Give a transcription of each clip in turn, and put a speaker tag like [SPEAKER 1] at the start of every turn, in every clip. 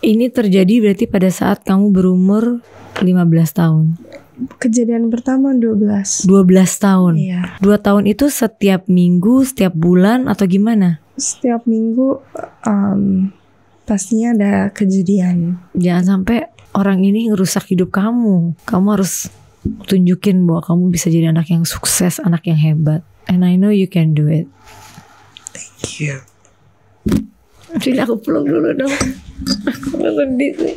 [SPEAKER 1] Ini terjadi berarti pada saat kamu berumur 15 tahun.
[SPEAKER 2] Kejadian pertama 12.
[SPEAKER 1] 12 tahun.
[SPEAKER 2] Iya.
[SPEAKER 1] 2 tahun itu setiap minggu, setiap bulan atau gimana?
[SPEAKER 2] Setiap minggu pastinya ada kejadian.
[SPEAKER 1] Jangan sampai orang ini ngerusak hidup kamu. Kamu harus tunjukin bahwa kamu bisa jadi anak yang sukses, anak yang hebat. And I know you can do it.
[SPEAKER 2] Thank you.
[SPEAKER 1] Jadi aku peluk dulu dong. Aku sedih sih.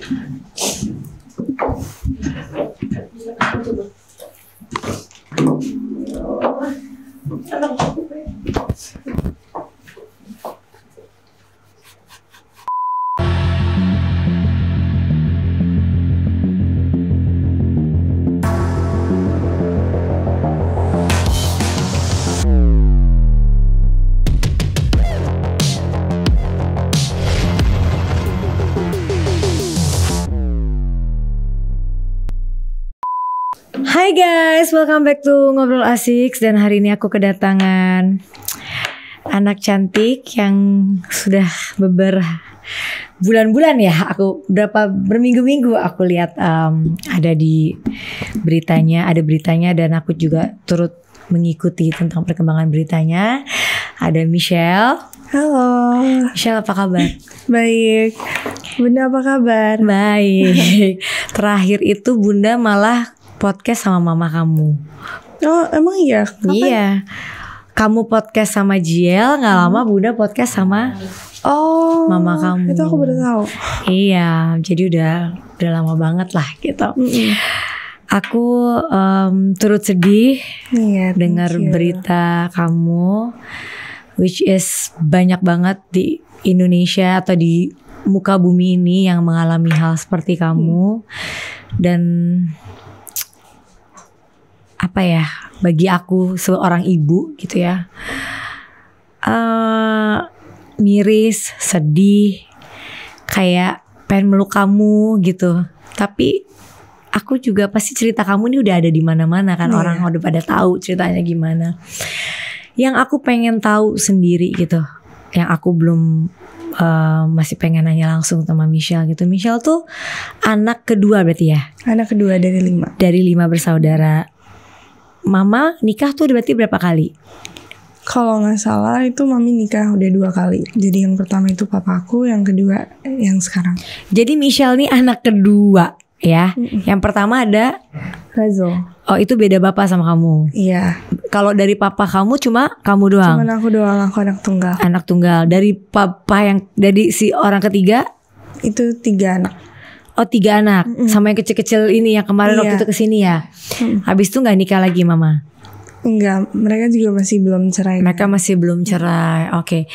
[SPEAKER 1] Hai guys, welcome back to Ngobrol Asik. Dan hari ini aku kedatangan anak cantik yang sudah bulan-bulan ya. Aku berminggu-minggu aku lihat ada di beritanya, dan aku juga turut mengikuti tentang perkembangan beritanya. Ada Michelle.
[SPEAKER 2] Halo.
[SPEAKER 1] Michelle, apa kabar?
[SPEAKER 2] Baik. Bunda apa kabar?
[SPEAKER 1] Baik. Terakhir itu Bunda malah podcast sama mama kamu.
[SPEAKER 2] Oh emang iya? Kapan?
[SPEAKER 1] Iya. Kamu podcast sama Jiel, gak lama Bunda podcast sama mama kamu.
[SPEAKER 2] Itu aku baru tahu.
[SPEAKER 1] Iya, jadi udah lama banget lah gitu. Aku turut sedih dengar berita kamu, which is banyak banget di Indonesia atau di muka bumi ini yang mengalami hal seperti kamu. Dan apa ya, bagi aku seorang ibu gitu ya, miris, sedih, kayak pengen meluk kamu gitu. Tapi aku juga pasti cerita kamu ini udah ada di mana-mana kan, orang udah pada tahu ceritanya gimana. Yang aku pengen tahu sendiri gitu, yang aku belum masih pengen nanya langsung sama Michelle gitu. Michelle tuh anak kedua berarti ya?
[SPEAKER 2] Anak kedua dari 5.
[SPEAKER 1] Dari 5 bersaudara. Mama nikah tuh berarti berapa kali?
[SPEAKER 2] Kalau nggak salah itu mami nikah udah 2 kali. Jadi yang pertama itu papaku, yang kedua yang sekarang.
[SPEAKER 1] Jadi Michelle nih anak kedua ya. Yang pertama ada
[SPEAKER 2] Razo.
[SPEAKER 1] Oh, itu beda bapak sama kamu.
[SPEAKER 2] Iya.
[SPEAKER 1] Kalau dari papa kamu cuma kamu doang.
[SPEAKER 2] Cuman aku doang, aku anak tunggal.
[SPEAKER 1] Anak tunggal. Dari papa yang dari si orang ketiga
[SPEAKER 2] itu 3 anak.
[SPEAKER 1] Oh, 3 anak. Sama yang kecil-kecil ini yang kemarin waktu itu kesini ya. Habis itu gak nikah lagi mama?
[SPEAKER 2] Enggak, mereka juga masih belum cerai.
[SPEAKER 1] Mereka masih belum cerai. Oke.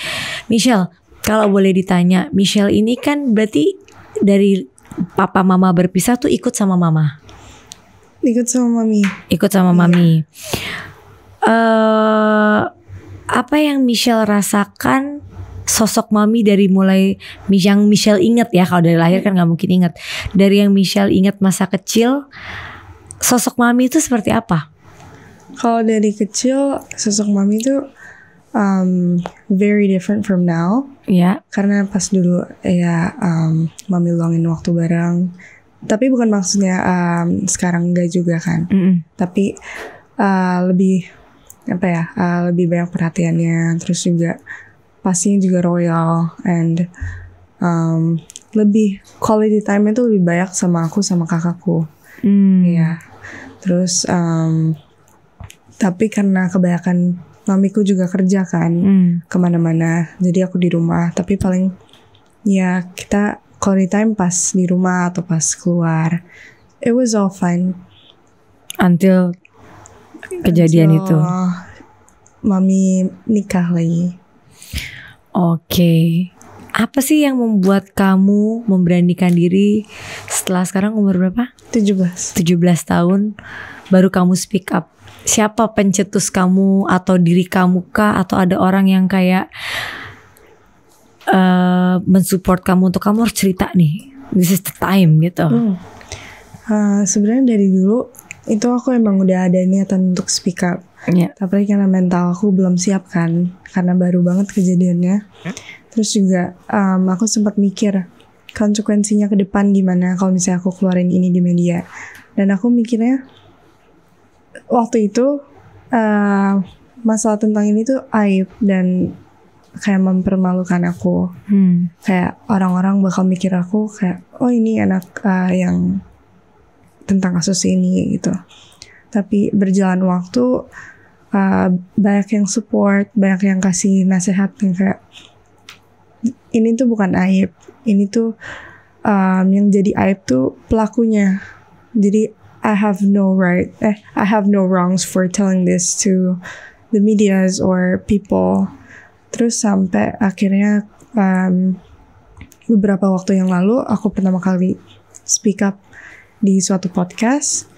[SPEAKER 1] Michelle, kalau boleh ditanya, Michelle ini kan berarti dari papa mama berpisah tuh ikut sama mama?
[SPEAKER 2] Ikut sama mami.
[SPEAKER 1] Ikut sama mami. Apa yang Michelle rasakan sosok mami dari mulai yang Michelle inget ya, kalau dari lahir kan gak mungkin inget. Dari yang Michelle inget masa kecil, sosok mami itu seperti apa?
[SPEAKER 2] Kalau dari kecil sosok mami itu very different from now.
[SPEAKER 1] Ya.
[SPEAKER 2] Karena pas dulu ya mami luangin waktu bareng. Tapi bukan maksudnya sekarang enggak juga kan. Tapi lebih apa ya, lebih banyak perhatiannya. Terus juga pastinya juga royal, and lebih quality time itu lebih banyak sama aku sama kakakku. Ya. Terus tapi karena kebanyakan mamiku juga kerja kan kemana-mana, jadi aku di rumah. Tapi paling ya kita quality time pas di rumah atau pas keluar. It was all fine
[SPEAKER 1] until kejadian itu.
[SPEAKER 2] Mami nikah lagi.
[SPEAKER 1] Oke. Apa sih yang membuat kamu memberanikan diri setelah sekarang umur berapa?
[SPEAKER 2] 17
[SPEAKER 1] tahun baru kamu speak up. Siapa pencetus kamu, atau diri kamu kah, atau ada orang yang kayak mensupport kamu untuk kamu harus cerita nih, this is the time gitu?
[SPEAKER 2] Sebenarnya dari dulu itu aku emang udah ada niatan untuk speak up. Tapi karena mental aku belum siap kan, karena baru banget kejadiannya. Terus juga aku sempat mikir konsekuensinya ke depan gimana kalau misalnya aku keluarin ini di media. Dan aku mikirnya waktu itu masalah tentang ini tuh aib dan kayak mempermalukan aku. Kayak orang-orang bakal mikir aku kayak, oh ini anak yang tentang kasus ini gitu. Tapi berjalan waktu banyak yang support, banyak yang kasih nasihat yang kayak ini tuh bukan aib, ini tuh yang jadi aib tuh pelakunya. Jadi I have no wrongs for telling this to the medias or people. Terus sampai akhirnya beberapa waktu yang lalu aku pertama kali speak up di suatu podcast.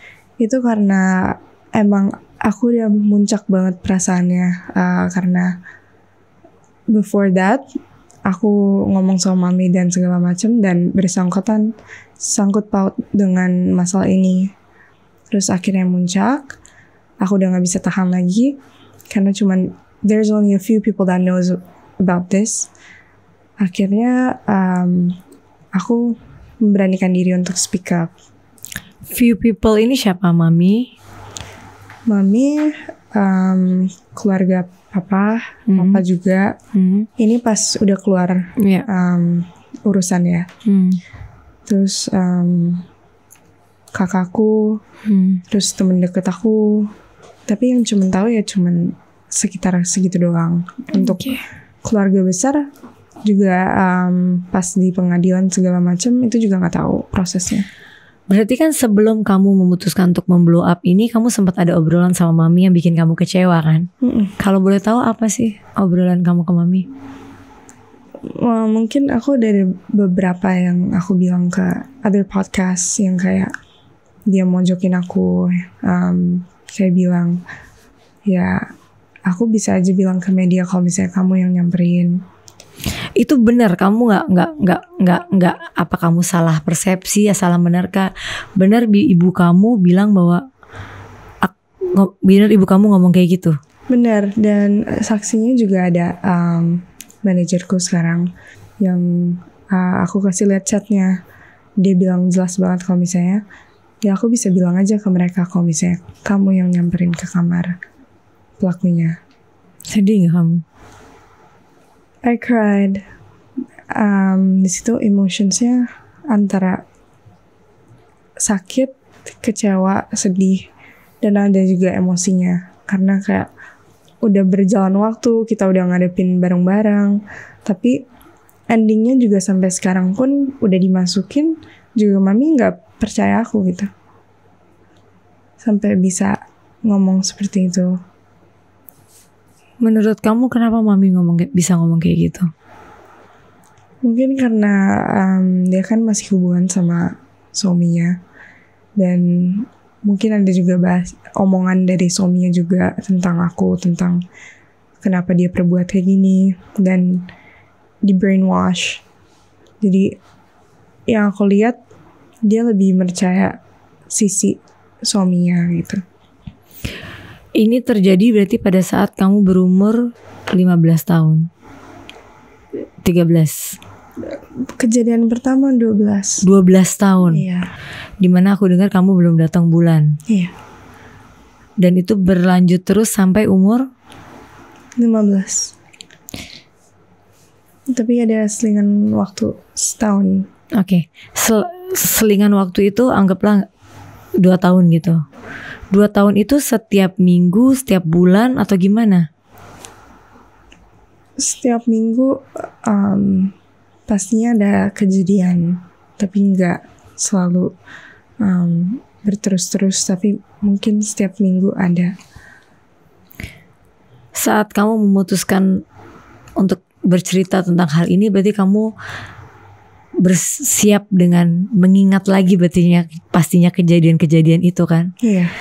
[SPEAKER 2] Itu karena emang aku udah muncak banget perasaannya, karena before that aku ngomong sama mami dan segala macam dan sangkut paut dengan masalah ini. Terus akhirnya muncak, aku udah gak bisa tahan lagi karena cuman there's only a few people that knows about this. Akhirnya aku memberanikan diri untuk speak up.
[SPEAKER 1] Few people ini siapa? Mami,
[SPEAKER 2] keluarga papa juga. Ini pas udah keluar urusan ya. Terus kakakku, terus temen deket aku. Tapi yang cuman tahu ya cuman sekitar segitu doang. Untuk keluarga besar juga pas di pengadilan segala macam itu juga nggak tahu prosesnya.
[SPEAKER 1] Berarti kan sebelum kamu memutuskan untuk memblow up ini, kamu sempat ada obrolan sama mami yang bikin kamu kecewa kan? Kalau boleh tahu apa sih obrolan kamu ke mami?
[SPEAKER 2] Mungkin aku dari beberapa yang aku bilang ke other podcast yang kayak dia mojokin aku, kayak bilang ya aku bisa aja bilang ke media kalau misalnya kamu yang nyamperin.
[SPEAKER 1] Itu benar, kamu nggak apa kamu salah persepsi ya, salah benar benar ibu kamu bilang bahwa benar ibu kamu ngomong kayak gitu?
[SPEAKER 2] Benar, dan saksinya juga ada manajerku sekarang yang aku kasih lihat chatnya. Dia bilang jelas banget kalau misalnya ya aku bisa bilang aja ke mereka kalau misalnya kamu yang nyamperin ke kamar pelakunya.
[SPEAKER 1] Sedih gak kamu?
[SPEAKER 2] I cried. Di situ emotionsnya antara sakit, kecewa, sedih, dan ada juga emosinya karena kayak udah berjalan waktu, kita udah ngadepin bareng-bareng, tapi endingnya juga sampai sekarang pun udah dimasukin juga mami nggak percaya aku gitu, sampai bisa ngomong seperti itu.
[SPEAKER 1] Menurut kamu kenapa mami bisa ngomong kayak gitu?
[SPEAKER 2] Mungkin karena dia kan masih hubungan sama suaminya. Dan mungkin ada juga omongan dari suaminya juga tentang aku. Tentang kenapa dia perbuat kayak gini. Dan di brainwash. Jadi yang aku lihat dia lebih percaya sisi suaminya gitu.
[SPEAKER 1] Ini terjadi berarti pada saat kamu berumur 15 tahun. 13.
[SPEAKER 2] Kejadian pertama 12
[SPEAKER 1] tahun.
[SPEAKER 2] Iya.
[SPEAKER 1] Dimana aku dengar kamu belum datang bulan.
[SPEAKER 2] Iya.
[SPEAKER 1] Dan itu berlanjut terus sampai umur
[SPEAKER 2] 15. Tapi ada selingan waktu setahun.
[SPEAKER 1] Oke. Selingan waktu itu anggaplah 2 tahun gitu. 2 tahun itu setiap minggu, setiap bulan atau gimana?
[SPEAKER 2] Setiap minggu pastinya ada kejadian, tapi nggak selalu berterus-terus, tapi mungkin setiap minggu ada.
[SPEAKER 1] Saat kamu memutuskan untuk bercerita tentang hal ini, berarti kamu bersiap dengan mengingat lagi pastinya kejadian-kejadian itu kan?
[SPEAKER 2] Iya.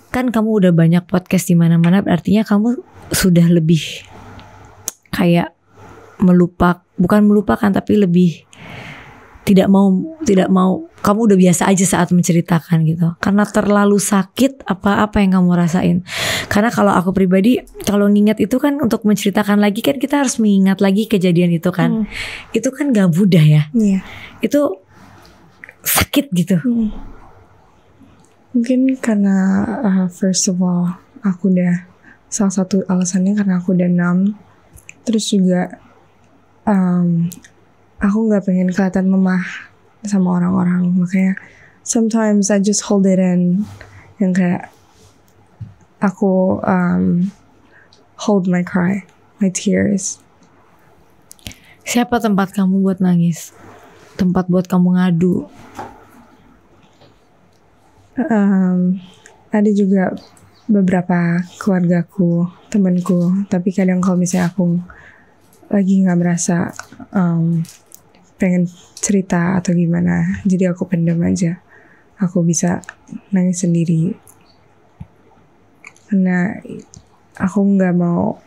[SPEAKER 1] Kan kamu udah banyak podcast di mana-mana, artinya kamu sudah lebih kayak bukan melupakan tapi lebih tidak mau kamu udah biasa aja saat menceritakan gitu, karena terlalu sakit apa yang kamu rasain. Karena kalau aku pribadi, kalau nginget itu kan untuk menceritakan lagi kan kita harus mengingat lagi kejadian itu kan. Itu kan gak mudah ya. Itu sakit gitu.
[SPEAKER 2] Mungkin karena first of all aku udah, salah satu alasannya karena aku udah numb. Terus juga aku gak pengen kelihatan lemah sama orang-orang, makanya sometimes I just hold it in, yang kayak aku hold my cry, my tears.
[SPEAKER 1] Siapa tempat kamu buat nangis? Tempat buat kamu ngadu?
[SPEAKER 2] Ada juga beberapa keluargaku, temanku, tapi kadang kalau misalnya aku lagi nggak merasa pengen cerita atau gimana, jadi aku pendam aja. Aku bisa nangis sendiri karena aku nggak mau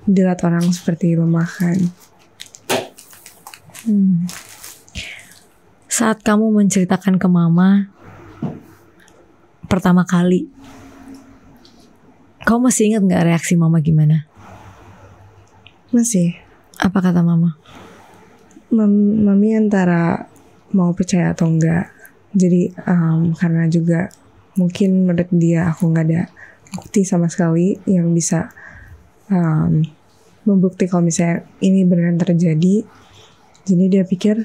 [SPEAKER 2] dilihat orang seperti lemah kan.
[SPEAKER 1] Saat kamu menceritakan ke mama pertama kali, kamu masih ingat nggak reaksi mama gimana?
[SPEAKER 2] Masih.
[SPEAKER 1] Apa kata mama?
[SPEAKER 2] Mami antara mau percaya atau enggak. Jadi karena juga mungkin menurut dia aku nggak ada bukti sama sekali yang bisa membukti kalau misalnya ini beneran terjadi. Jadi dia pikir,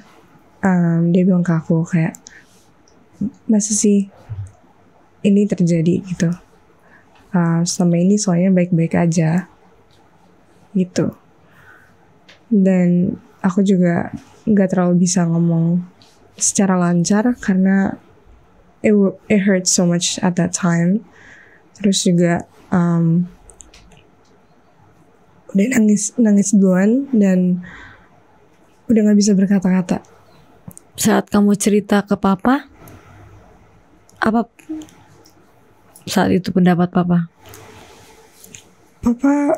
[SPEAKER 2] dia bilang ke aku kayak, masa sih ini terjadi gitu. Selama ini soalnya baik-baik aja gitu. Dan aku juga gak terlalu bisa ngomong secara lancar karena it hurt so much at that time. Terus juga udah nangis duluan dan udah gak bisa berkata-kata.
[SPEAKER 1] Saat kamu cerita ke papa, apa saat itu pendapat papa?
[SPEAKER 2] Papa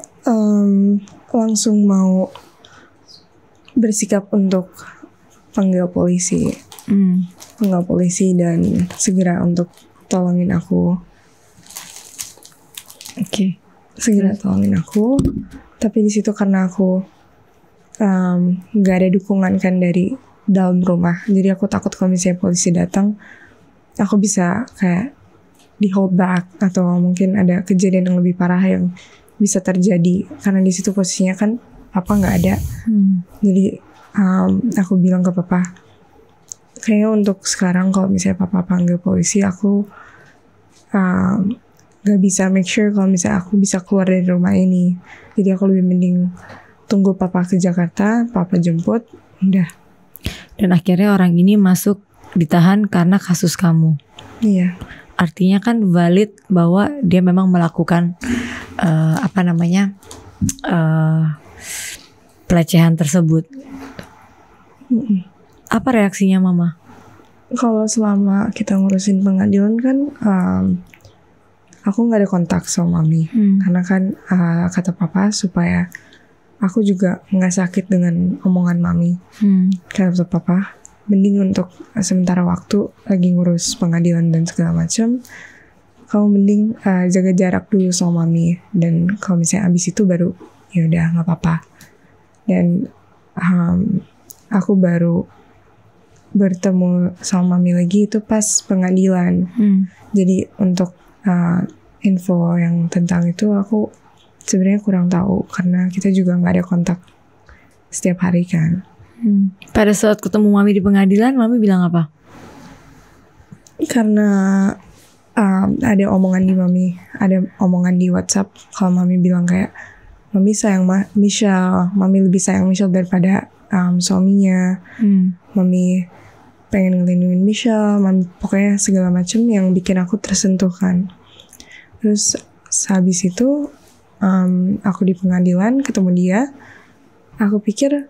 [SPEAKER 2] langsung mau bersikap untuk panggil polisi. Panggil polisi dan segera untuk tolongin aku.
[SPEAKER 1] Oke.
[SPEAKER 2] Segera tolongin aku. Tapi di situ karena aku gak ada dukungan kan dari dalam rumah. Jadi aku takut kalau misalnya polisi datang, aku bisa kayak di hold back atau mungkin ada kejadian yang lebih parah yang bisa terjadi. Karena di situ posisinya kan papa nggak ada. Jadi aku bilang ke papa, kayaknya untuk sekarang kalau misalnya papa panggil polisi, aku gak bisa make sure kalau misalnya aku bisa keluar dari rumah ini. Jadi aku lebih mending tunggu papa ke Jakarta, papa jemput, udah.
[SPEAKER 1] Dan akhirnya orang ini masuk ditahan karena kasus kamu.
[SPEAKER 2] Iya.
[SPEAKER 1] Artinya kan valid bahwa dia memang melakukan pelecehan tersebut. Apa reaksinya mama?
[SPEAKER 2] Kalau selama kita ngurusin pengadilan kan aku nggak ada kontak sama mami. Karena kan kata papa supaya aku juga nggak sakit dengan omongan mami. Kata papa, mending untuk sementara waktu lagi ngurus pengadilan dan segala macam, kamu mending jaga jarak dulu sama mami. Dan kalau misalnya abis itu baru ya udah nggak apa-apa. Dan aku baru bertemu sama mami lagi itu pas pengadilan. Jadi untuk info yang tentang itu aku sebenarnya kurang tahu karena kita juga nggak ada kontak setiap hari kan.
[SPEAKER 1] Pada saat ketemu mami di pengadilan, mami bilang apa?
[SPEAKER 2] Karena ada omongan di mami, ada omongan di WhatsApp kalau mami bilang kayak, mami sayang Michelle, mami lebih sayang Michelle daripada suaminya. Mami pengen ngelindungin Michelle, mami pokoknya segala macam yang bikin aku tersentuh kan. Terus habis itu aku di pengadilan ketemu dia, aku pikir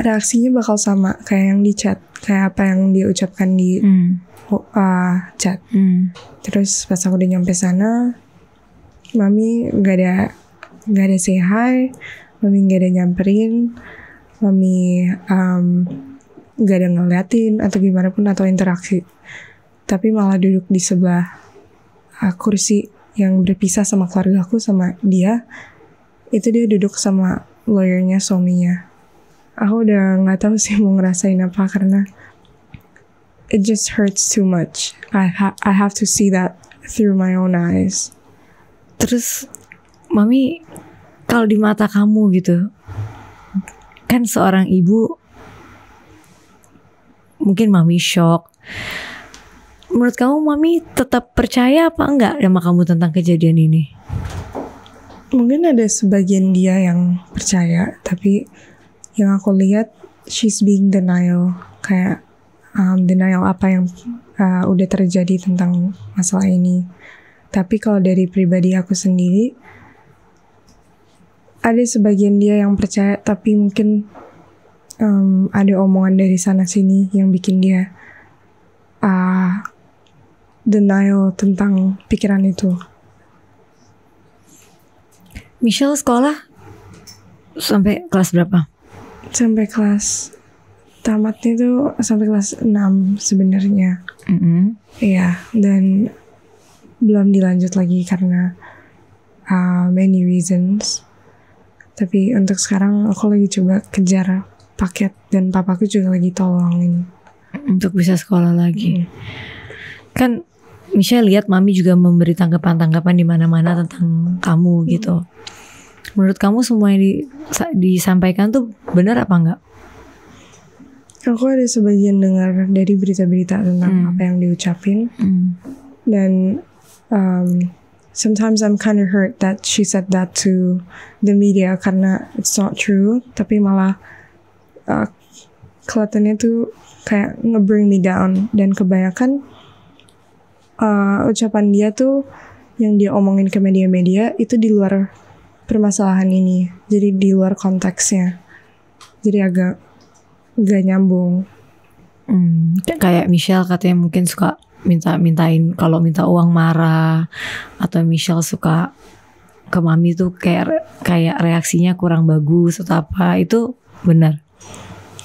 [SPEAKER 2] reaksinya bakal sama kayak yang di chat, kayak apa yang dia ucapkan di chat. Terus pas aku udah nyampe sana, mami gak ada say hi, mami gak ada nyamperin, mami gak ada ngeliatin atau gimana pun atau interaksi, tapi malah duduk di sebelah kursi yang berpisah sama keluarga aku sama dia. Itu dia duduk sama lawyernya suaminya. Aku udah gak tahu sih mau ngerasain apa, karena it just hurts too much. I have to see that through my own eyes.
[SPEAKER 1] Terus Mami, kalau di mata kamu gitu, kan seorang ibu, mungkin Mami shock. Menurut kamu Mami tetap percaya apa enggak sama kamu tentang kejadian ini?
[SPEAKER 2] Mungkin ada sebagian dia yang percaya, tapi yang aku lihat she's being denial, kayak denial apa yang udah terjadi tentang masalah ini. Tapi kalau dari pribadi aku sendiri, ada sebagian dia yang percaya, tapi mungkin ada omongan dari sana sini yang bikin dia denial tentang pikiran itu.
[SPEAKER 1] Michelle sekolah sampai kelas berapa?
[SPEAKER 2] Sampai kelas tamatnya tuh sampai kelas 6 sebenarnya. Iya, dan belum dilanjut lagi karena many reasons. Tapi untuk sekarang aku lagi coba kejar paket, dan papaku juga lagi tolongin
[SPEAKER 1] untuk bisa sekolah lagi. Kan Michelle lihat Mami juga memberi tanggapan-tanggapan di mana-mana tentang kamu gitu. Menurut kamu semua yang disampaikan tuh benar apa enggak?
[SPEAKER 2] Aku ada sebagian dengar dari berita-berita tentang apa yang diucapin. Dan sometimes I'm kind of hurt that she said that to the media, karena it's not true. Tapi malah kelihatannya tuh kayak nge-bring me down. Dan kebanyakan ucapan dia tuh yang dia omongin ke media-media itu di luar permasalahan ini, jadi di luar konteksnya, jadi agak gak nyambung.
[SPEAKER 1] Kayak Michelle katanya mungkin suka mintain kalau minta uang marah, atau Michelle suka ke Mami tuh kayak reaksinya kurang bagus atau apa, itu benar?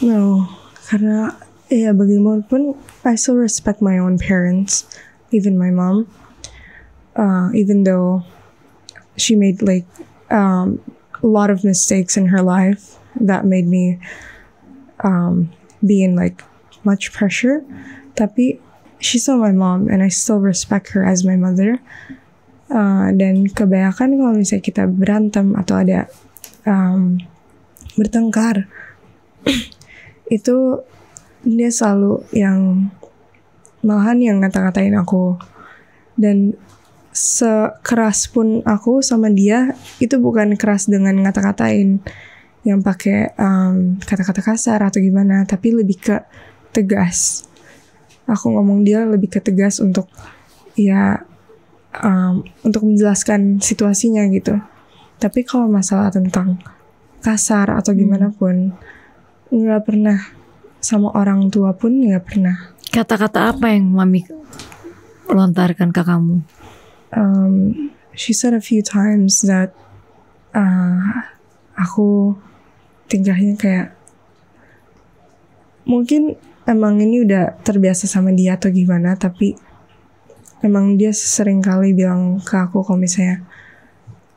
[SPEAKER 2] No, karena ya bagaimanapun I still respect my own parents, even my mom, even though she made like a lot of mistakes in her life that made me be in like much pressure. Tapi she's still my mom and I still respect her as my mother. Dan kebanyakan kalau misalnya kita berantem atau ada bertengkar, itu dia selalu yang malahan yang ngata-ngatain aku. Dan sekeras pun aku sama dia, itu bukan keras dengan ngata-ngatain yang pakai kata-kata kasar atau gimana, tapi lebih ke tegas. Aku ngomong dia lebih ke tegas untuk untuk menjelaskan situasinya gitu. Tapi kalau masalah tentang kasar atau gimana pun, nggak pernah. Sama orang tua pun nggak pernah.
[SPEAKER 1] Kata-kata apa yang Mami lontarkan ke kamu?
[SPEAKER 2] She said a few times that aku tingkahnya kayak, mungkin emang ini udah terbiasa sama dia atau gimana, tapi emang dia sering kali bilang ke aku kalau misalnya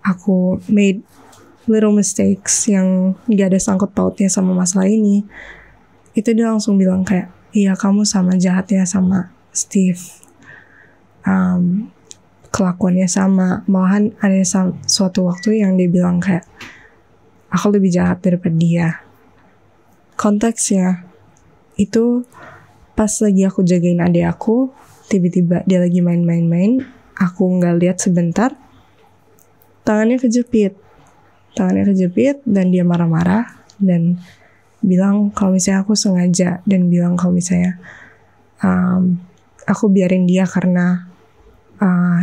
[SPEAKER 2] aku made little mistakes yang gak ada sangkut pautnya sama masalah ini. Itu dia langsung bilang kayak, iya kamu sama jahatnya sama Steve, kelakuannya sama. Malahan ada suatu waktu yang dia bilang kayak, aku lebih jahat daripada dia. Konteksnya itu pas lagi aku jagain adik aku, tiba-tiba dia lagi main-main, aku nggak lihat sebentar, tangannya kejepit dan dia marah-marah dan bilang kalau misalnya aku sengaja, dan bilang kalau misalnya aku biarin dia karena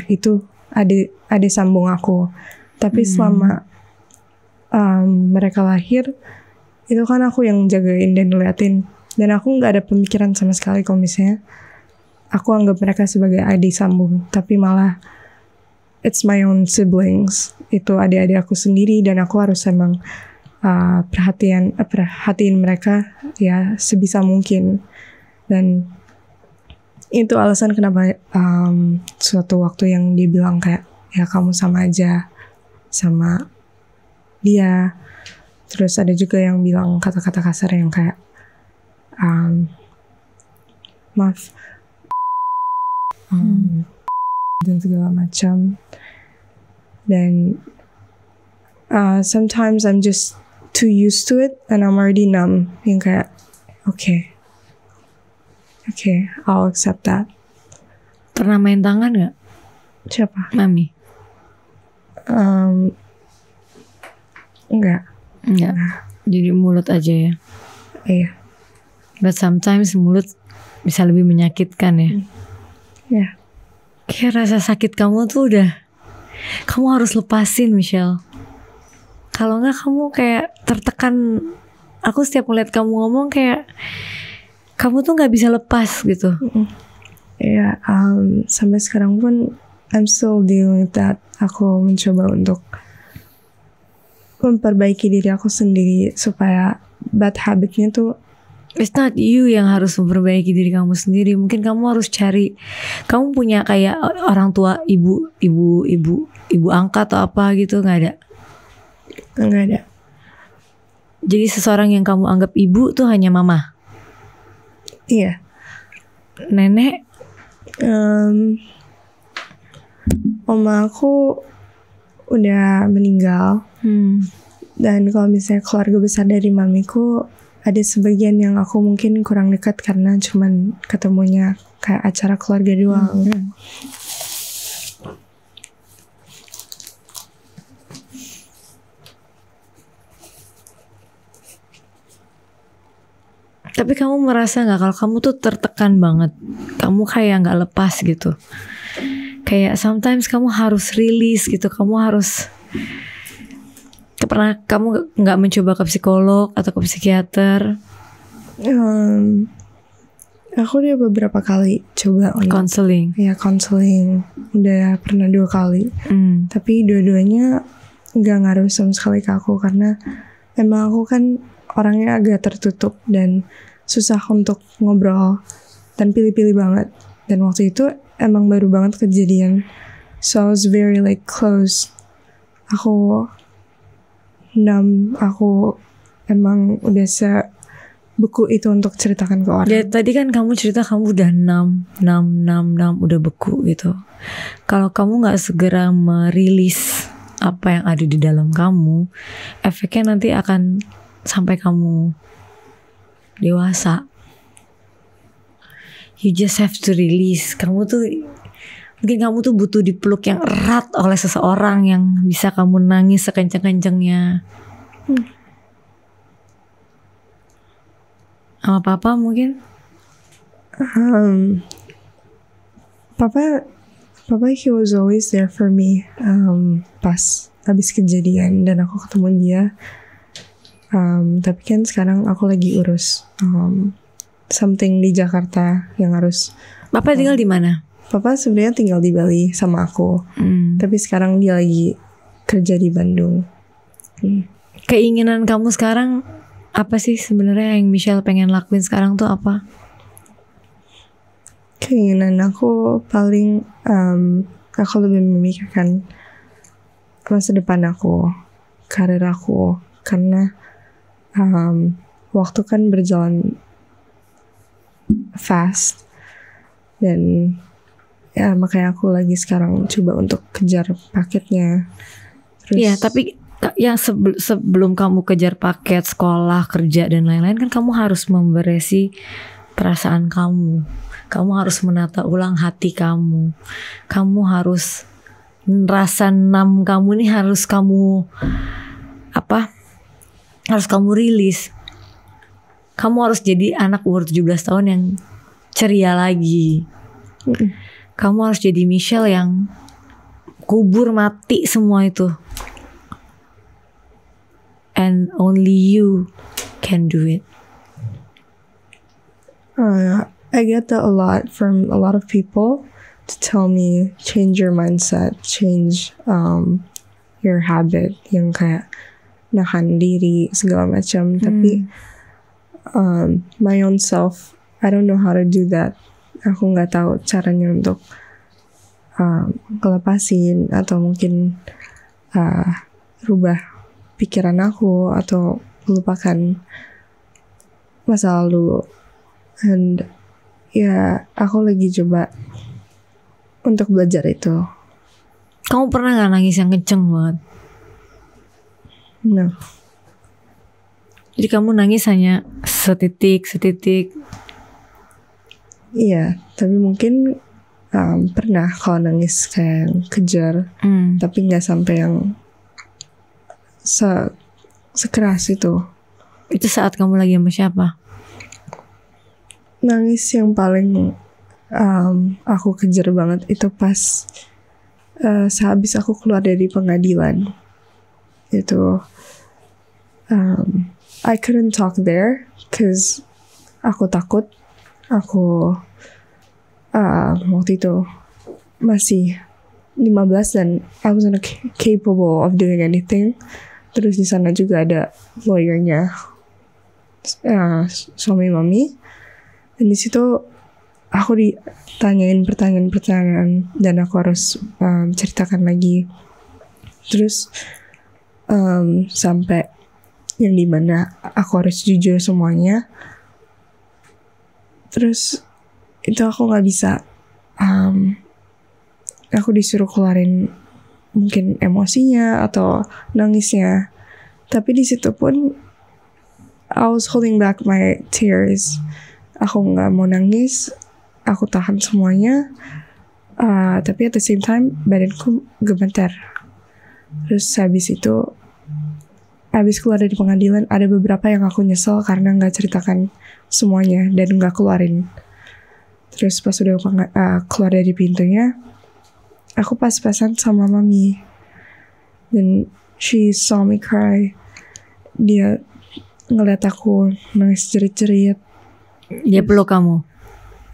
[SPEAKER 2] itu ada sambung aku. Tapi selama mereka lahir, itu kan aku yang jagain dan ngeliatin, dan aku nggak ada pemikiran sama sekali kalau misalnya aku anggap mereka sebagai adik sambung, tapi malah it's my own siblings, itu adik-adik aku sendiri, dan aku harus emang perhatiin mereka ya sebisa mungkin. Dan itu alasan kenapa suatu waktu yang dia bilang kayak ya kamu sama aja sama dia. Terus ada juga yang bilang kata-kata kasar yang kayak maaf dan segala macam. Dan sometimes I'm just too used to it and I'm already numb. Yang kayak okay, I'll accept that.
[SPEAKER 1] Pernah main tangan gak?
[SPEAKER 2] Siapa?
[SPEAKER 1] Mami?
[SPEAKER 2] Enggak.
[SPEAKER 1] Jadi mulut aja ya?
[SPEAKER 2] Iya.
[SPEAKER 1] But sometimes mulut bisa lebih menyakitkan ya?
[SPEAKER 2] Iya.
[SPEAKER 1] Kayak rasa sakit kamu tuh udah, kamu harus lepasin, Michelle. Kalau enggak kamu kayak tertekan. Aku setiap ngeliat kamu ngomong kayak kamu tuh gak bisa lepas gitu.
[SPEAKER 2] Iya, sampai sekarang pun I'm still dealing with that. Aku mencoba untuk memperbaiki diri aku sendiri supaya bad habitnya tuh.
[SPEAKER 1] It's not you yang harus memperbaiki diri kamu sendiri. Mungkin kamu harus cari, kamu punya kayak orang tua, ibu angkat atau apa gitu. Nggak ada. Jadi seseorang yang kamu anggap ibu tuh hanya mama.
[SPEAKER 2] Iya.
[SPEAKER 1] Nenek?
[SPEAKER 2] Oma aku udah meninggal. Dan kalau misalnya keluarga besar dari mamiku, ada sebagian yang aku mungkin kurang dekat karena cuman ketemunya kayak acara keluarga doang.
[SPEAKER 1] Tapi kamu merasa gak kalau kamu tuh tertekan banget, kamu kayak gak lepas gitu, kayak sometimes kamu harus release gitu, kamu harus. Pernah kamu gak mencoba ke psikolog atau ke psikiater?
[SPEAKER 2] Aku udah beberapa kali coba
[SPEAKER 1] counseling.
[SPEAKER 2] Ya counseling, udah pernah 2 kali. Tapi dua-duanya gak ngaruh sama sekali ke aku, karena emang aku kan orangnya agak tertutup dan susah untuk ngobrol dan pilih-pilih banget. Dan waktu itu emang baru banget kejadian, so I was very like close. Aku numb, aku emang udah sebeku itu untuk ceritakan ke orang.
[SPEAKER 1] Ya, tadi kan kamu cerita kamu udah numb, udah beku gitu. Kalau kamu gak segera merilis apa yang ada di dalam kamu, efeknya nanti akan sampai kamu dewasa. You just have to release. Mungkin kamu tuh butuh dipeluk yang erat oleh seseorang yang bisa kamu nangis sekenceng-kencengnya. Sama papa mungkin?
[SPEAKER 2] Papa he was always there for me pas habis kejadian dan aku ketemu dia. Tapi kan sekarang aku lagi urus something di Jakarta yang harus.
[SPEAKER 1] Papa tinggal di mana?
[SPEAKER 2] Papa sebenarnya tinggal di Bali sama aku. Tapi sekarang dia lagi kerja di Bandung.
[SPEAKER 1] Keinginan kamu sekarang apa sih sebenarnya yang Michelle pengen lakuin sekarang tuh apa?
[SPEAKER 2] Keinginan aku paling aku lebih memikirkan masa depan aku, karir aku, karena waktu kan berjalan fast dan ya makanya aku lagi sekarang coba untuk kejar paketnya. Terus,
[SPEAKER 1] ya tapi yang sebelum kamu kejar paket sekolah, kerja dan lain-lain kan kamu harus memberesi perasaan kamu. Kamu harus menata ulang hati kamu. Kamu harus rasa numb kamu nih harus kamu harus kamu rilis. Kamu harus jadi anak umur 17 tahun yang ceria lagi. Kamu harus jadi Michelle yang kubur mati semua itu. And only you can do it.
[SPEAKER 2] I get that a lot from a lot of people to tell me change your mindset, change your habit. Yang kayak nahan diri segala macam. Tapi my own self, I don't know how to do that. Aku nggak tahu caranya untuk ngelepasin atau mungkin rubah pikiran aku atau melupakan masa lalu. And ya aku lagi coba untuk belajar itu.
[SPEAKER 1] Kamu pernah gak nangis yang kenceng banget?
[SPEAKER 2] No.
[SPEAKER 1] Jadi kamu nangis hanya setitik.
[SPEAKER 2] Iya, tapi mungkin pernah kalau nangis kayak yang kejar, tapi nggak sampai yang sekeras itu.
[SPEAKER 1] Itu saat kamu lagi sama siapa?
[SPEAKER 2] Nangis yang paling aku kejar banget itu pas sehabis aku keluar dari pengadilan. Itu I couldn't talk there cause aku takut. Aku waktu itu masih 15 dan I wasn't capable of doing anything. Terus di sana juga ada lawyernya, suami mami. Dan di situ aku ditanyain pertanyaan dan aku harus ceritakan lagi. Terus sampai yang dimana aku harus jujur semuanya. Terus itu aku nggak bisa. Aku disuruh keluarin mungkin emosinya atau nangisnya. Tapi di situ pun I was holding back my tears. Aku nggak mau nangis. Aku tahan semuanya. Tapi at the same time badanku gemeter. Terus habis itu, habis keluar dari pengadilan, ada beberapa yang aku nyesel karena nggak ceritakan semuanya dan nggak keluarin. Terus pas udah keluar dari pintunya, aku pas-pasan sama mami. Dan she saw me cry. Dia ngeliat aku nangis jerit-jerit.
[SPEAKER 1] Dia peluk kamu?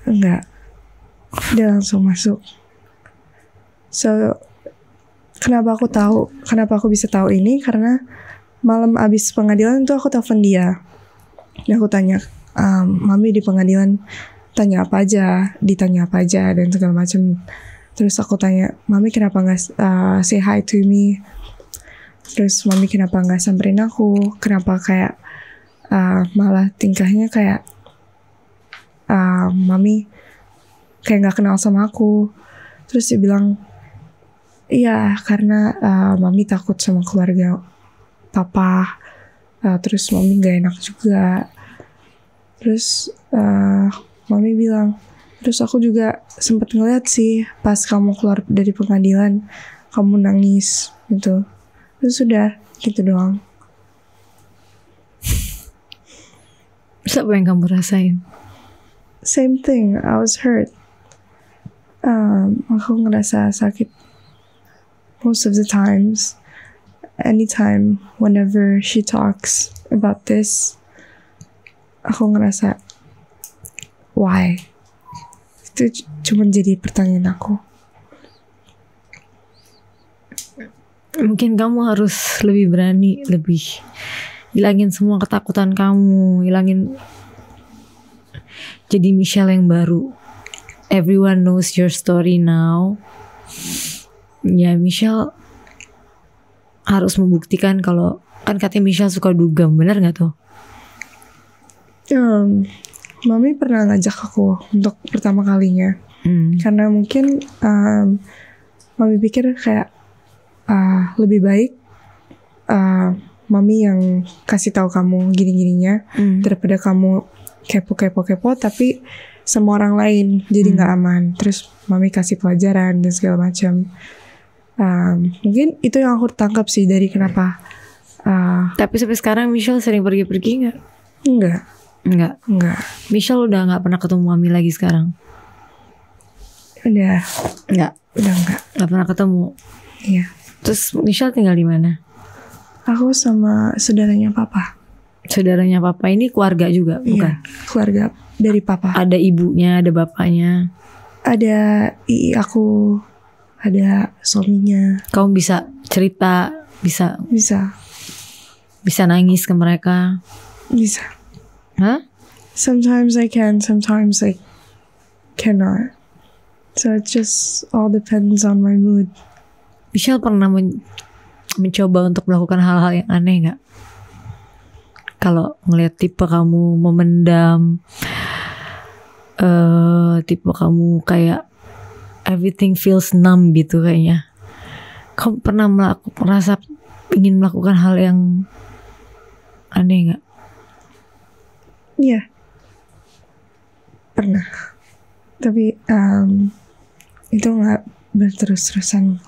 [SPEAKER 2] Enggak. Dia langsung masuk. So, kenapa aku bisa tahu ini? Karena malam abis pengadilan itu aku telepon dia. Dan aku tanya, mami di pengadilan ditanya apa aja dan segala macam. Terus aku tanya, mami kenapa nggak say hi to me? Terus mami kenapa nggak samperin aku? Kenapa kayak malah tingkahnya kayak mami kayak nggak kenal sama aku? Terus dia bilang, iya karena mami takut sama keluarga papa. Terus mami nggak enak juga. Terus mami bilang, terus aku juga sempat ngeliat sih pas kamu keluar dari pengadilan, kamu nangis gitu. Terus sudah gitu doang.
[SPEAKER 1] Terus apa yang kamu rasain?
[SPEAKER 2] Same thing, I was hurt. Aku ngerasa sakit most of the times. Anytime, whenever she talks about this, aku ngerasa why? Itu cuma jadi pertanyaan aku.
[SPEAKER 1] Mungkin kamu harus lebih berani, lebih hilangin semua ketakutan kamu, jadi Michelle yang baru. Everyone knows your story now. Ya Michelle harus membuktikan kalau, kan katanya Michelle suka dugem, benar nggak tuh?
[SPEAKER 2] Mami pernah ngajak aku untuk pertama kalinya. Karena mungkin mami pikir kayak lebih baik mami yang kasih tahu kamu gini-gininya daripada kamu kepo tapi sama orang lain, jadi nggak aman. Terus mami kasih pelajaran dan segala macam. Mungkin itu yang aku tangkap sih dari kenapa.
[SPEAKER 1] Tapi sampai sekarang Michelle sering pergi-pergi nggak? Enggak. Michelle udah nggak pernah ketemu mami lagi sekarang?
[SPEAKER 2] Udah enggak.
[SPEAKER 1] Nggak pernah ketemu.
[SPEAKER 2] Iya.
[SPEAKER 1] Terus Michelle tinggal di mana?
[SPEAKER 2] Aku sama saudaranya papa.
[SPEAKER 1] Saudaranya papa ini keluarga juga, bukan?
[SPEAKER 2] Iya, keluarga dari papa.
[SPEAKER 1] Ada ibunya, ada bapaknya.
[SPEAKER 2] Ada aku, ada suaminya.
[SPEAKER 1] Kamu bisa cerita, bisa. Bisa nangis ke mereka?
[SPEAKER 2] Bisa.
[SPEAKER 1] Hah?
[SPEAKER 2] Sometimes I can, sometimes I cannot. So it just all depends on my mood.
[SPEAKER 1] Michelle pernah mencoba untuk melakukan hal-hal yang aneh gak? Kalau ngeliat tipe kamu memendam, tipe kamu kayak everything feels numb gitu kayaknya. Kamu pernah merasa ingin melakukan hal yang aneh gak?
[SPEAKER 2] Iya, pernah. Tapi itu gak berterus-terusan.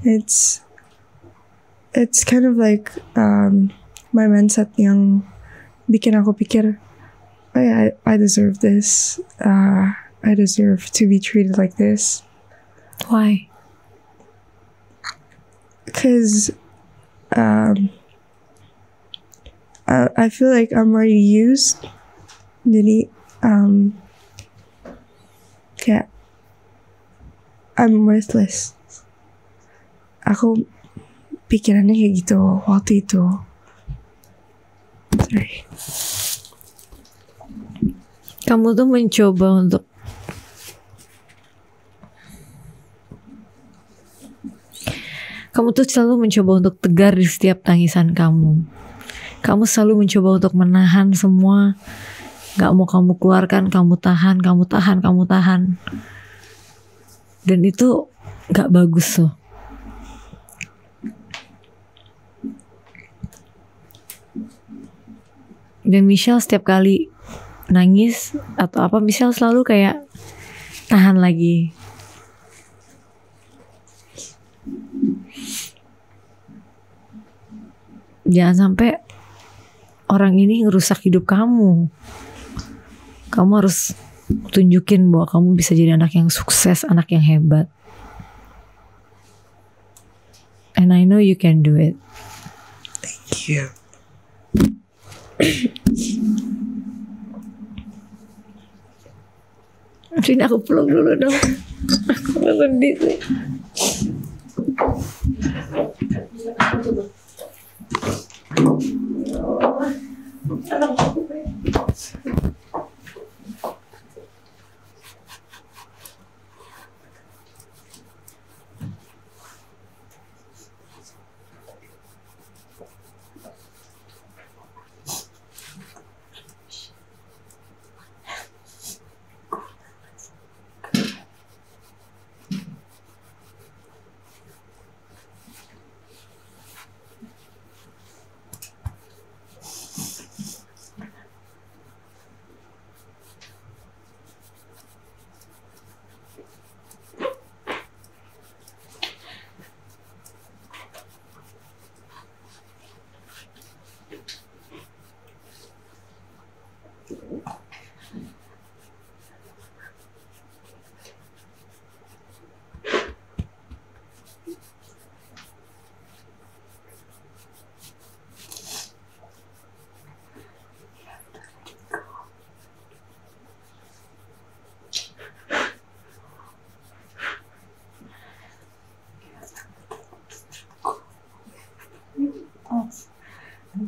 [SPEAKER 2] It's kind of like my mindset yang bikin aku pikir, oh yeah, I deserve this. I deserve to be treated like this.
[SPEAKER 1] Why?
[SPEAKER 2] Because I feel like I'm already used. Jadi kayak I'm worthless. Aku pikirannya kayak gitu waktu itu. Sorry.
[SPEAKER 1] Kamu tuh mencoba untuk selalu mencoba untuk tegar di setiap tangisan kamu. Kamu selalu mencoba untuk menahan semua. Gak mau kamu keluarkan, kamu tahan. Dan itu gak bagus loh. Dan Michelle setiap kali nangis atau apa, Michelle selalu kayak tahan lagi. Jangan sampai orang ini ngerusak hidup kamu. Kamu harus tunjukin bahwa kamu bisa jadi anak yang sukses, anak yang hebat. And I know you can do it.
[SPEAKER 2] Thank you.
[SPEAKER 1] Sini aku peluk dulu dong. Aku sedih sih.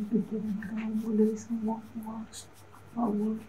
[SPEAKER 1] Pikiran kamu dari semua kamu.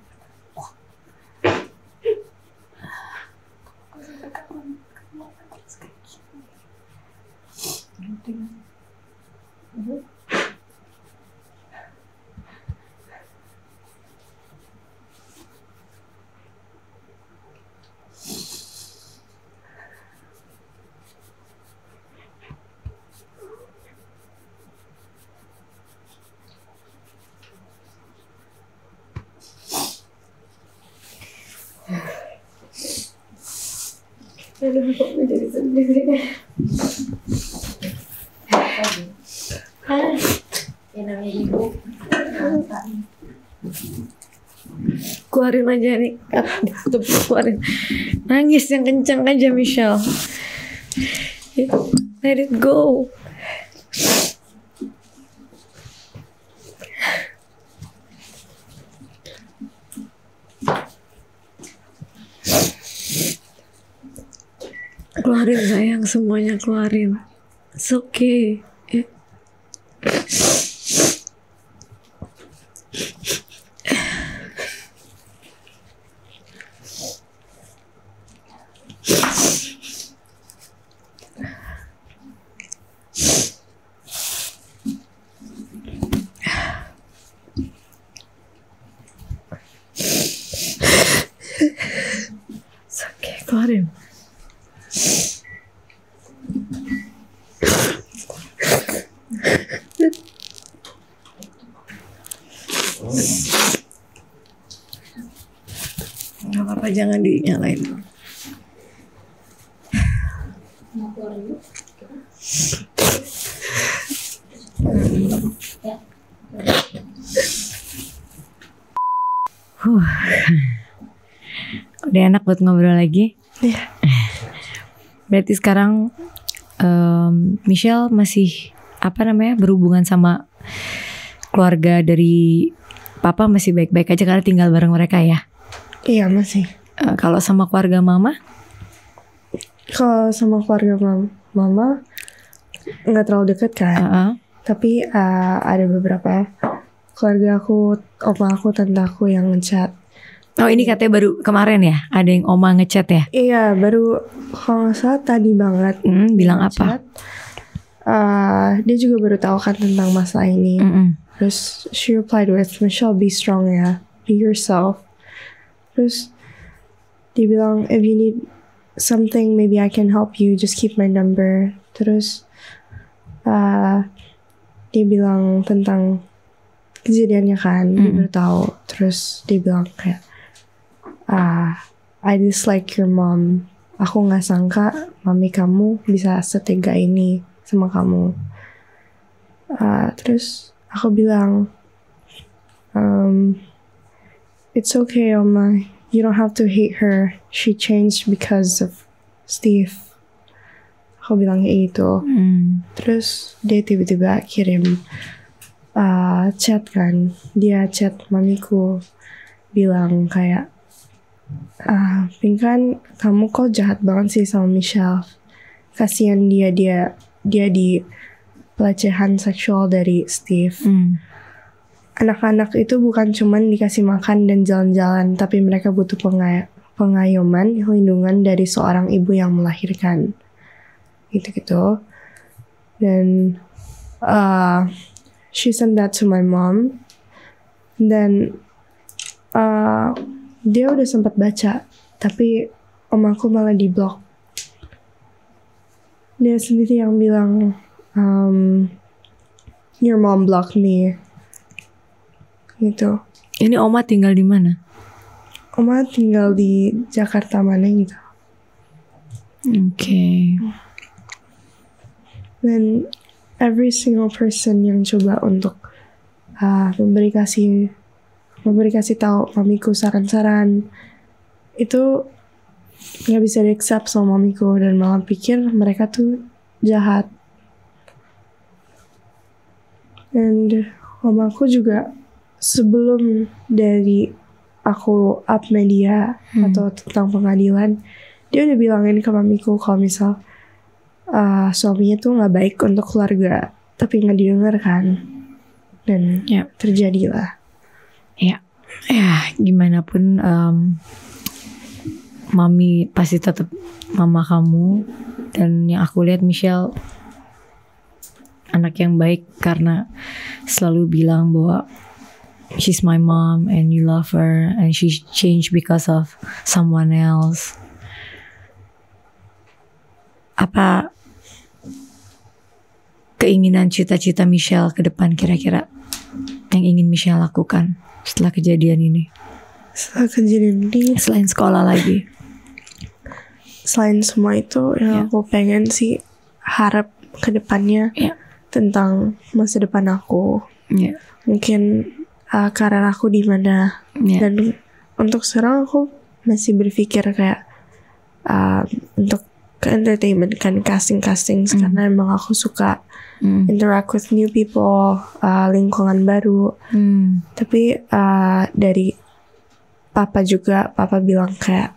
[SPEAKER 1] Aduh, kok jadi sedih sih. Ya namanya ibu. Keluarin aja nih, keluarin. Nangis yang kencang aja Michelle. Let it go. Keluarin sayang, semuanya keluarin. It's okay. Oke, keluarin. Gak apa-apa, jangan dinyalain. Udah enak buat ngobrol lagi.
[SPEAKER 2] Iya.
[SPEAKER 1] Berarti sekarang Michelle masih berhubungan sama keluarga dari papa masih baik-baik aja karena tinggal bareng mereka ya?
[SPEAKER 2] Iya masih.
[SPEAKER 1] Kalau sama keluarga mama?
[SPEAKER 2] Kalau sama keluarga mama nggak terlalu dekat kan. Tapi ada beberapa keluarga aku, oma aku, tante aku yang ngechat.
[SPEAKER 1] Oh ini katanya baru kemarin ya? Ada yang oma ngechat ya?
[SPEAKER 2] Iya baru, kalau nggak salah tadi banget.
[SPEAKER 1] Bilang apa?
[SPEAKER 2] Dia juga baru tahu kan tentang masalah ini. Terus she replied with, Michelle, be strong ya, be yourself. Terus dia bilang, if you need something maybe I can help you, just keep my number. Terus dia bilang tentang kejadiannya kan, dia baru tahu. Terus dia bilang kayak, I dislike your mom. Aku nggak sangka mami kamu bisa setega ini sama kamu. Terus aku bilang, it's okay, Oma. You don't have to hate her. She changed because of Steve. Aku bilang kayak gitu. Terus dia tiba-tiba kirim chat kan. Dia chat mamiku, bilang kayak, Pinkan, kamu kok jahat banget sih sama Michelle. Kasian dia di pelecehan seksual dari Steve. Anak-anak itu bukan cuman dikasih makan dan jalan-jalan, tapi mereka butuh pengayoman, lindungan dari seorang ibu yang melahirkan. Gitu-gitu. Dan she sent that to my mom. Dan dia udah sempat baca, tapi om aku malah di-block. Dia sendiri yang bilang, your mom blocked me. Gitu.
[SPEAKER 1] Ini oma tinggal di mana?
[SPEAKER 2] Oma tinggal di Jakarta mana gitu.
[SPEAKER 1] Oke.
[SPEAKER 2] Dan every single person yang coba untuk memberi kasih tahu mamiku saran-saran itu nggak bisa di-accept sama mamiku, dan malah pikir mereka tuh jahat. And mamaku juga sebelum dari aku up media atau tentang pengadilan, dia udah bilangin ke mamiku kalau misal suaminya tuh nggak baik untuk keluarga, tapi nggak didengar kan, dan terjadilah. Ya gimana pun mami pasti tetap mama kamu, dan yang aku lihat Michelle anak yang baik karena selalu bilang bahwa she's my mom and you love her and she changed because of someone else. Apa keinginan cita-cita Michelle ke depan kira-kira yang ingin Michelle lakukan setelah kejadian ini? Setelah kejadian ini,
[SPEAKER 1] selain sekolah lagi,
[SPEAKER 2] selain semua itu yang aku pengen sih harap ke depannya tentang masa depan aku. Mungkin karir aku di mana. Dan untuk sekarang aku masih berpikir kayak untuk ke entertainment kan, casting karena emang aku suka interact with new people, lingkungan baru. Tapi dari papa bilang kayak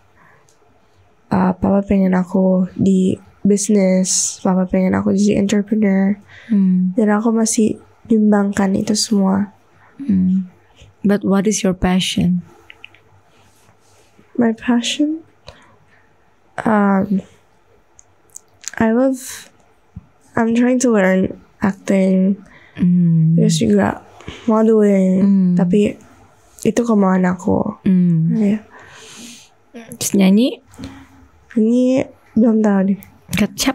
[SPEAKER 2] papa pengen aku di bisnis, papa pengen aku jadi entrepreneur. Dan aku masih bimbangkan itu semua.
[SPEAKER 1] But what is your passion?
[SPEAKER 2] My passion, I'm trying to learn acting, terus juga modeling, tapi itu kemauan aku.
[SPEAKER 1] Terus nyanyi?
[SPEAKER 2] Ini belum tahu deh.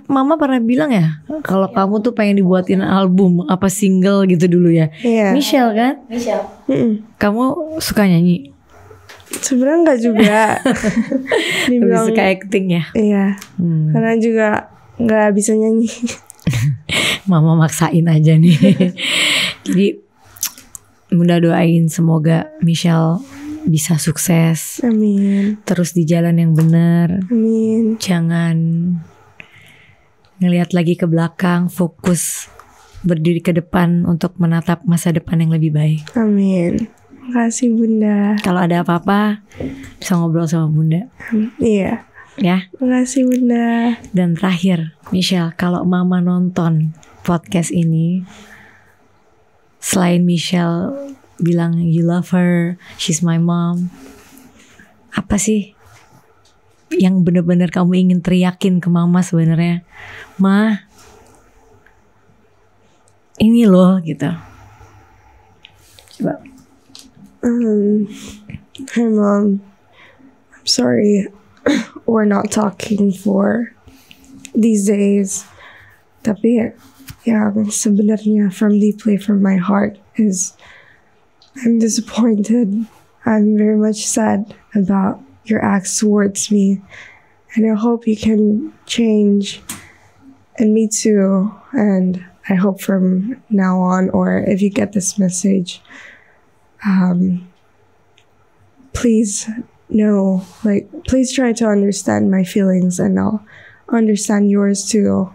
[SPEAKER 1] Mama pernah bilang ya kalau kamu tuh pengen dibuatin album apa single gitu dulu ya.
[SPEAKER 2] Iya.
[SPEAKER 1] Michelle kan?
[SPEAKER 3] Michelle.
[SPEAKER 1] Kamu suka nyanyi?
[SPEAKER 2] Sebenarnya enggak juga.
[SPEAKER 1] Lebih suka acting ya?
[SPEAKER 2] Iya. Karena juga enggak bisa nyanyi.
[SPEAKER 1] Mama maksain aja nih. Jadi Bunda doain semoga Michelle bisa sukses.
[SPEAKER 2] Amin.
[SPEAKER 1] Terus di jalan yang benar.
[SPEAKER 2] Amin.
[SPEAKER 1] Jangan ngelihat lagi ke belakang, fokus berdiri ke depan untuk menatap masa depan yang lebih baik.
[SPEAKER 2] Amin. Makasih Bunda.
[SPEAKER 1] Kalau ada apa-apa bisa ngobrol sama Bunda.
[SPEAKER 2] Iya.
[SPEAKER 1] Ya.
[SPEAKER 2] Makasih Bunda.
[SPEAKER 1] Dan terakhir, Michelle, kalau Mama nonton podcast ini, selain Michelle bilang you love her, she's my mom, apa sih yang benar-benar kamu ingin teriakin ke Mama sebenarnya? Ma, ini loh gitu. Coba.
[SPEAKER 2] Hey Mom, I'm sorry we're not talking for these days. Tapi yang sebenarnya from deeply from my heart is I'm disappointed. I'm very much sad about your acts towards me. And I hope you can change. And me too. And I hope from now on, or if you get this message, please know, like, please try to understand my feelings and I'll understand yours too.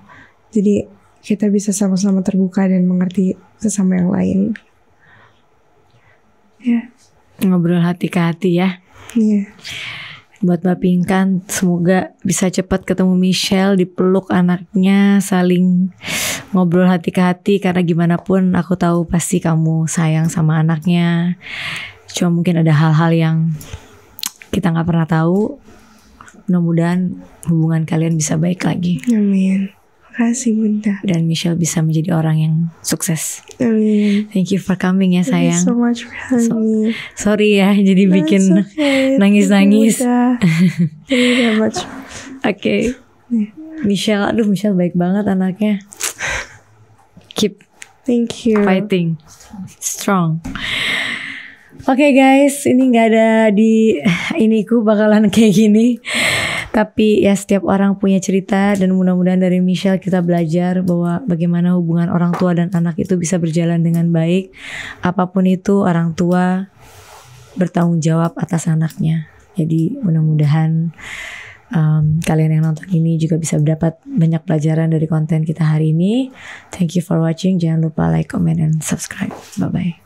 [SPEAKER 2] Jadi kita bisa sama-sama terbuka dan mengerti sesama yang lain. Ya.
[SPEAKER 1] Ngobrol hati ke hati ya.
[SPEAKER 2] Iya.
[SPEAKER 1] Buat Mbak Pinkan, semoga bisa cepat ketemu Michelle, dipeluk anaknya, saling ngobrol hati ke hati. Karena gimana pun aku tahu pasti kamu sayang sama anaknya. Cuma mungkin ada hal-hal yang kita gak pernah tahu. Mudah-mudahan hubungan kalian bisa baik lagi.
[SPEAKER 2] Amin. Makasih Bunda.
[SPEAKER 1] Dan Michelle bisa menjadi orang yang sukses.
[SPEAKER 2] Amin.
[SPEAKER 1] Thank you for coming ya sayang.
[SPEAKER 2] Thank you so much for having me.
[SPEAKER 1] Sorry ya jadi
[SPEAKER 2] No,
[SPEAKER 1] bikin
[SPEAKER 2] it's okay.
[SPEAKER 1] nangis-nangis.
[SPEAKER 2] Thank you very much.
[SPEAKER 1] Oke. Michelle, aduh Michelle baik banget anaknya. Keep
[SPEAKER 2] Thank you.
[SPEAKER 1] fighting. Strong. Oke guys, ini gak ada di iniku bakalan kayak gini. Tapi ya setiap orang punya cerita dan mudah-mudahan dari Michelle kita belajar bahwa bagaimana hubungan orang tua dan anak itu bisa berjalan dengan baik. Apapun itu orang tua bertanggung jawab atas anaknya. Jadi mudah-mudahan kalian yang nonton ini juga bisa mendapat banyak pelajaran dari konten kita hari ini. Thank you for watching. Jangan lupa like, comment, and subscribe. Bye-bye.